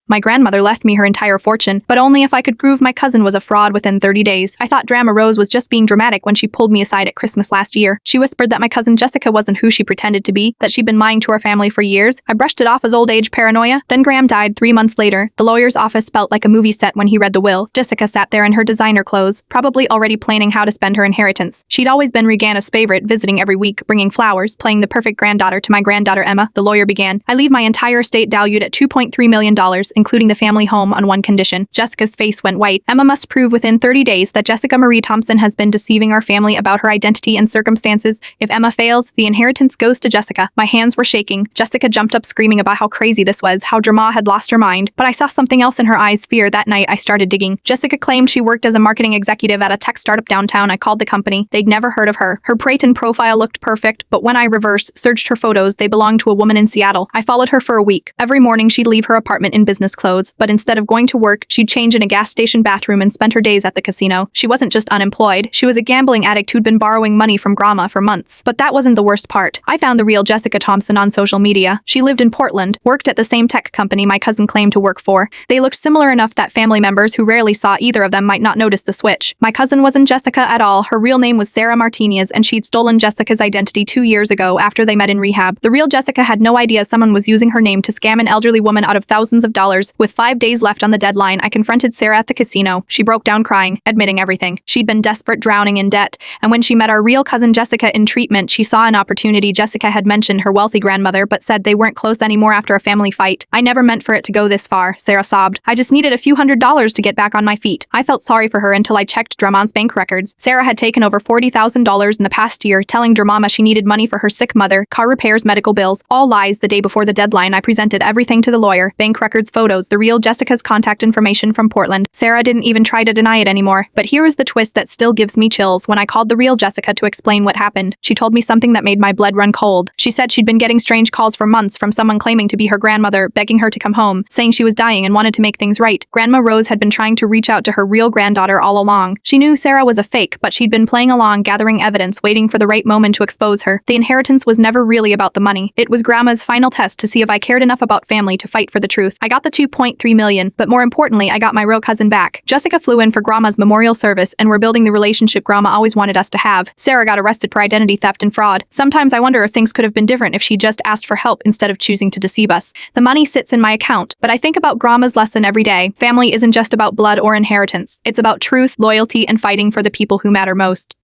My grandmother left me her entire fortune, but only if I could prove my cousin was a fraud within 30 days. I thought Drama Rose was just being dramatic when she pulled me aside at Christmas last year. She whispered that my cousin Jessica wasn't who she pretended to be, that she'd been lying to our family for years. I brushed it off as old age paranoia. Then Graham died 3 months later. The lawyer's office felt like a movie set when he read the will. Jessica sat there in her designer clothes, probably already planning how to spend her inheritance. She'd always been Regana's favorite, visiting every week, bringing flowers, playing the perfect granddaughter to my granddaughter Emma. The lawyer began. I leave my entire estate valued at $2.3 million, including the family home, on one condition. Jessica's face went white. Emma must prove within 30 days that Jessica Marie Thompson has been deceiving our family about her identity and circumstances. If Emma fails, the inheritance goes to Jessica. My hands were shaking. Jessica jumped up screaming about how crazy this was, how Drama had lost her mind. But I saw something else in her eyes, fear. That night, I started digging. Jessica claimed she worked as a marketing executive at a tech startup downtown. I called the company. They'd never heard of her. Her Preyton profile looked perfect, but when I searched her photos, they belonged to a woman in Seattle. I followed her for a week. Every morning, she'd leave her apartment in business clothes, but instead of going to work, she'd change in a gas station bathroom and spend her days at the casino. She wasn't just unemployed. She was a gambling addict who'd been borrowing money from Grandma for months. But that wasn't the worst part. I found the real Jessica Thompson on social media. She lived in Portland, worked at the same tech company my cousin claimed to work for. They looked similar enough that family members who rarely saw either of them might not notice the switch. My cousin wasn't Jessica at all. Her real name was Sarah Martinez, and she'd stolen Jessica's identity 2 years ago after they met in rehab. The real Jessica had no idea someone was using her name to scam an elderly woman out of thousands of dollars. With 5 days left on the deadline, I confronted Sarah at the casino. She broke down crying, admitting everything. She'd been desperate, drowning in debt, and when she met our real cousin Jessica in treatment, she saw an opportunity. Jessica had mentioned her wealthy grandmother, but said they weren't close anymore after a family fight. I never meant for it to go this far, Sarah sobbed. I just needed a few $100s to get back on my feet. I felt sorry for her until I checked Drummond's bank records. Sarah had taken over $40,000 in the past year, telling Drummond she needed money for her sick mother, car repairs, medical bills. All lies. The day before the deadline, I presented everything to the lawyer. Bank records, photos, the real Jessica's contact information from Portland. Sarah didn't even try to deny it anymore. But here is the twist that still gives me chills. When I called the real Jessica to explain what happened, she told me something that made my blood run cold. She said she'd been getting strange calls for months from someone claiming to be her grandmother, begging her to come home, saying she was dying and wanted to make things right. Grandma Rose had been trying to reach out to her real granddaughter all along. She knew Sarah was a fake, but she'd been playing along, gathering evidence, waiting for the right moment to expose her. The inheritance was never really about the money. It was Grandma's final test to see if I cared enough about family to fight for the truth. I got the $2.3 million, but more importantly, I got my real cousin back. Jessica flew in for Grandma's memorial service, and we're building the relationship Grandma always wanted us to have. Sarah got arrested for identity theft and fraud. Sometimes I wonder if things could have been different if she just asked for help instead of choosing to deceive us. The money sits in my account, but I think about Grandma's lesson every day. Family isn't just about blood or inheritance. It's about truth, loyalty, and fighting for the people who matter most.